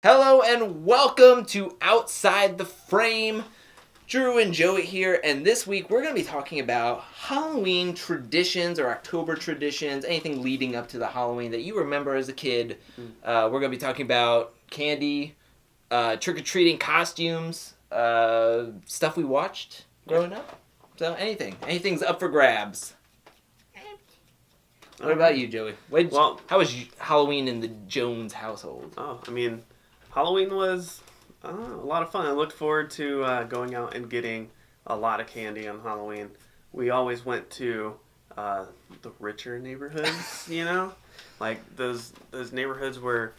Hello and welcome to Outside the Frame. Drew and Joey here, and this week we're going to be talking about Halloween traditions or October traditions, anything leading up to the Halloween that you remember as a kid. We're going to be talking about candy, trick-or-treating costumes, stuff we watched growing up. So anything's up for grabs. What about you, Joey? How was Halloween in the Jones household? Halloween was a lot of fun. I looked forward to going out and getting a lot of candy on Halloween. We always went to the richer neighborhoods, like those neighborhoods where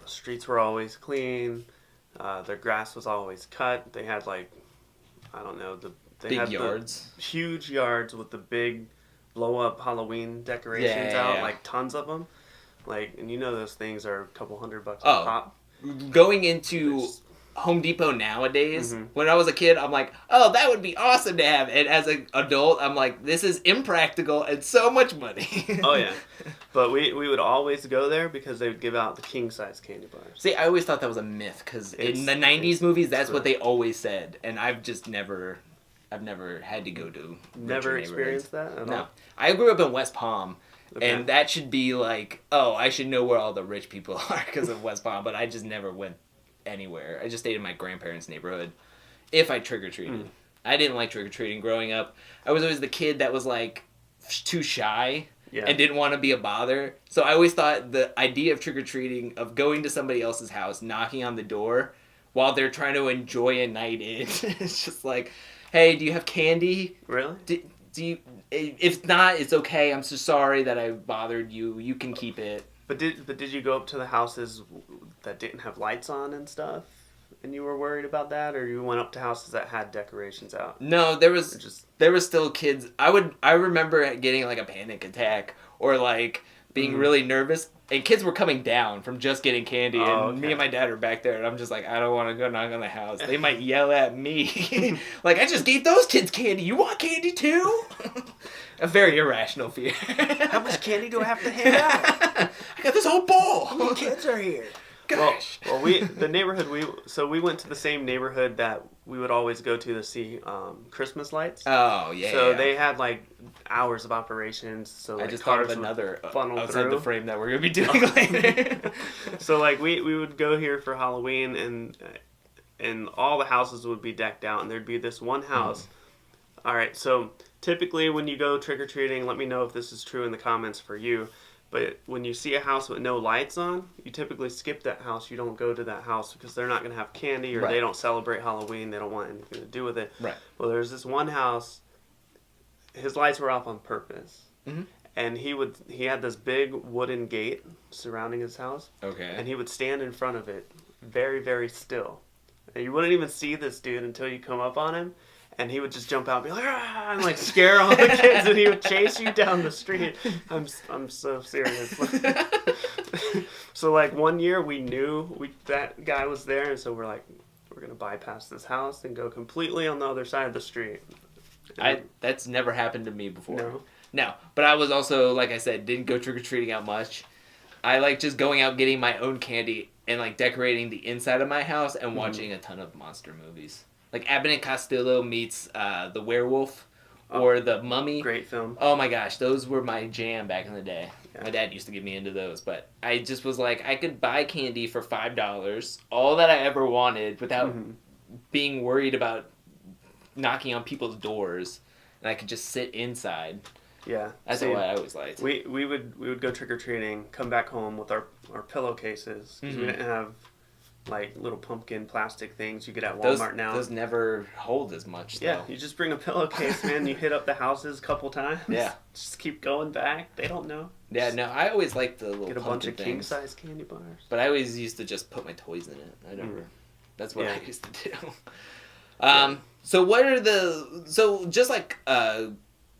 the streets were always clean, their grass was always cut. They had they Big had yards. the huge yards with the big blow up Halloween decorations out, like tons of them. And those things are a couple $100 a pop. Going into Home Depot nowadays, when I was a kid, I'm like, oh, that would be awesome to have. And as an adult, I'm like, this is impractical and so much money. Oh, yeah. But we would always go there because they would give out the king-size candy bars. See, I always thought that was a myth because in the 90s movies, that's what they always said. And I've never had to go to Never experienced that at all? I grew up in West Palm. Okay. And that should be like, oh, I should know where all the rich people are because of West Palm, but I just never went anywhere. I just stayed in my grandparents' neighborhood if I trick-or-treated. I didn't like trick-or-treating growing up. I was always the kid that was like too shy and didn't want to be a bother. So I always thought the idea of trick-or-treating, of going to somebody else's house, knocking on the door while they're trying to enjoy a night in, it's just like, hey, do you have candy? Really? Do you, if not, it's okay. I'm so sorry that I bothered you. You can keep it. But did you go up to the houses that didn't have lights on and stuff, and you were worried about that, or you went up to houses that had decorations out? No, there was still kids. I remember getting like a panic attack or like being really nervous, and kids were coming down from just getting candy, and me and my dad are back there, and I'm just like, I don't want to go knock on the house. They might yell at me. Like, I just gave those kids candy. You want candy too? A very irrational fear. How much candy do I have to hand out? I got this whole bowl. How many kids are here? Gosh. Well, we went to the same neighborhood that we would always go to see Christmas lights. Oh yeah. So they had like hours of operations. So I just thought of another funnel outside through the frame that we're gonna be doing later. So we would go here for Halloween, and all the houses would be decked out, and there'd be this one house. All right, so typically when you go trick or treating, let me know if this is true in the comments for you. But when you see a house with no lights on, you typically skip that house. You don't go to that house because they're not going to have candy, or they don't celebrate Halloween. They don't want anything to do with it. Right. Well, there's this one house. His lights were off on purpose, and he had this big wooden gate surrounding his house. Okay. And he would stand in front of it, very, very still, and you wouldn't even see this dude until you come up on him. And he would just jump out and be like, ah, and like scare all the kids, and he would chase you down the street. I'm so serious. So like one year we knew that guy was there, and so we're like, we're gonna bypass this house and go completely on the other side of the street. That's never happened to me before. No, but I was also, like I said, didn't go trick-or-treating out much. I like just going out getting my own candy and like decorating the inside of my house and watching a ton of monster movies. Like Abbott and Costello meets The Werewolf or The Mummy. Great film. Oh my gosh, those were my jam back in the day. Yeah. My dad used to get me into those, but I just was like, I could buy candy for $5, all that I ever wanted, without being worried about knocking on people's doors, and I could just sit inside. Yeah, that's what I always liked. We would go trick or treating, come back home with our pillowcases because we didn't have like little pumpkin plastic things you get at Walmart now. Those never hold as much. Yeah, though. you just bring a pillowcase, man. You hit up the houses a couple times. Yeah, just keep going back. They don't know. Yeah, no, I always liked the little get a bunch of things. king size candy bars. But I always used to just put my toys in it. I never. That's what I used to do. So just like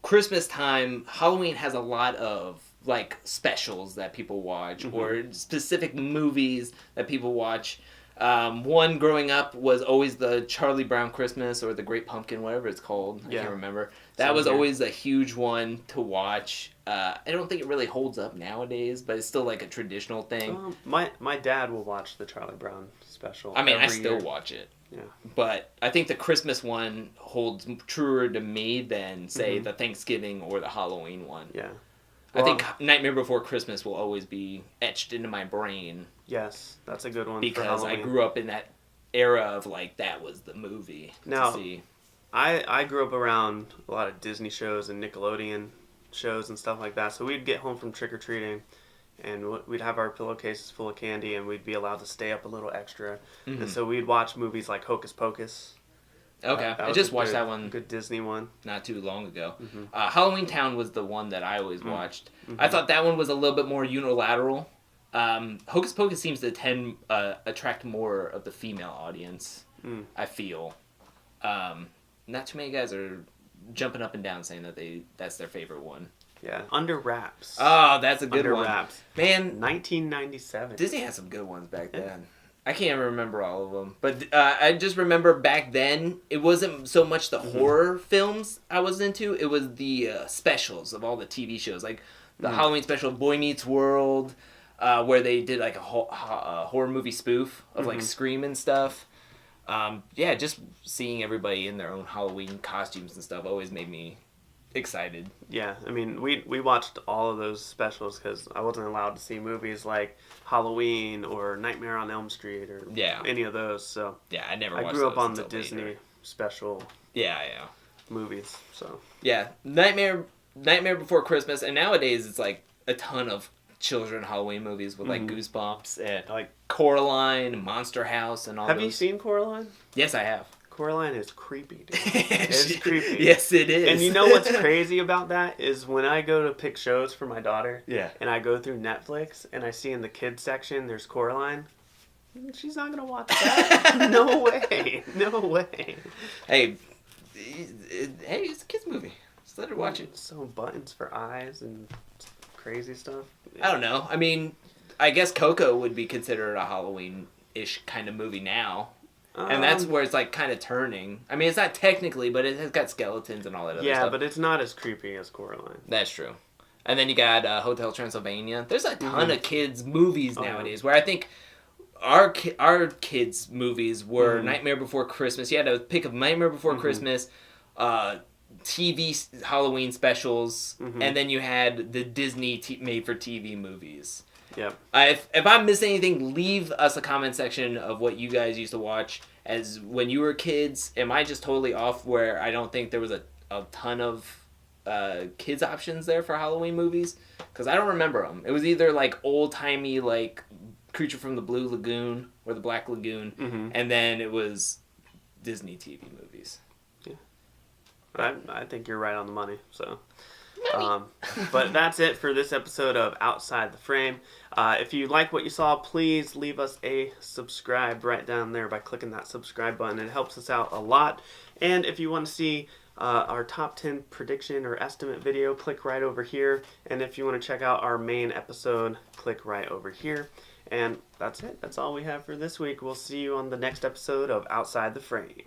Christmas time, Halloween has a lot of like specials that people watch or specific movies that people watch. One growing up was always the Charlie Brown Christmas or the Great Pumpkin, whatever it's called. I can't remember. That was always a huge one to watch. I don't think it really holds up nowadays, but it's still like a traditional thing. My dad will watch the Charlie Brown special. I mean, I still year. watch it. Yeah. But I think the Christmas one holds truer to me than, say, the Thanksgiving or the Halloween one. Yeah. I think Nightmare Before Christmas will always be etched into my brain. Yes, that's a good one. Because I grew up in that era of, like, that was the movie to see. I grew up around a lot of Disney shows and Nickelodeon shows and stuff like that. So we'd get home from trick-or-treating, and we'd have our pillowcases full of candy, and we'd be allowed to stay up a little extra. Mm-hmm. And so we'd watch movies like Hocus Pocus. Okay, I just watched that one. Good Disney one. Not too long ago. Mm-hmm. Halloween Town was the one that I always watched. Mm-hmm. I thought that one was a little bit more unilateral. Hocus Pocus seems to attract more of the female audience, I feel. Not too many guys are jumping up and down saying that that's their favorite one. Yeah, Under Wraps. Oh, that's a good Under one. Wraps. Man, 1997. Disney had some good ones back then. I can't remember all of them, but I just remember back then it wasn't so much the horror films I was into. It was the specials of all the TV shows, like the Halloween special, Boy Meets World, where they did like a horror movie spoof of like Scream and stuff. Just seeing everybody in their own Halloween costumes and stuff always made me excited. Yeah, I mean, we watched all of those specials because I wasn't allowed to see movies like Halloween or Nightmare on Elm Street or any of those. So I never watched I grew up on the later. Disney special movies. So Nightmare Before Christmas, and nowadays it's like a ton of children Halloween movies with like Goosebumps and like Coraline and Monster House and all Have those. you seen Coraline? Yes, I have. Coraline is creepy, dude. It's creepy. Yes, it is. And you know what's crazy about that is when I go to pick shows for my daughter, and I go through Netflix and I see in the kids section there's Coraline, she's not gonna watch that. No way. Hey, it's a kids movie. Just let her watch it. So buttons for eyes and crazy stuff. I don't know. I mean, I guess Coco would be considered a Halloween-ish kind of movie now. And that's where it's like kind of turning. I mean, it's not technically, but it has got skeletons and all that other stuff. Yeah, but it's not as creepy as Coraline. That's true. And then you got Hotel Transylvania. There's a ton of kids' movies nowadays where I think our kids' movies were Nightmare Before Christmas. You had to pick a Nightmare Before Christmas, TV Halloween specials, and then you had the Disney made-for-TV movies. Yep. If I'm missing anything, leave us a comment section of what you guys used to watch as when you were kids. Am I just totally off where I don't think there was a ton of kids options there for Halloween movies? Because I don't remember them. It was either like old-timey like Creature from the Blue Lagoon or the Black Lagoon, and then it was Disney TV movies. Yeah. I think you're right on the money, so... but that's it for this episode of Outside the Frame. If you like what you saw, please leave us a subscribe right down there by clicking that subscribe button. It helps us out a lot. And if you want to see our top 10 prediction or estimate video, click right over here. And if you want to check out our main episode, click right over here. And that's it. That's all we have for this week. We'll see you on the next episode of Outside the Frame.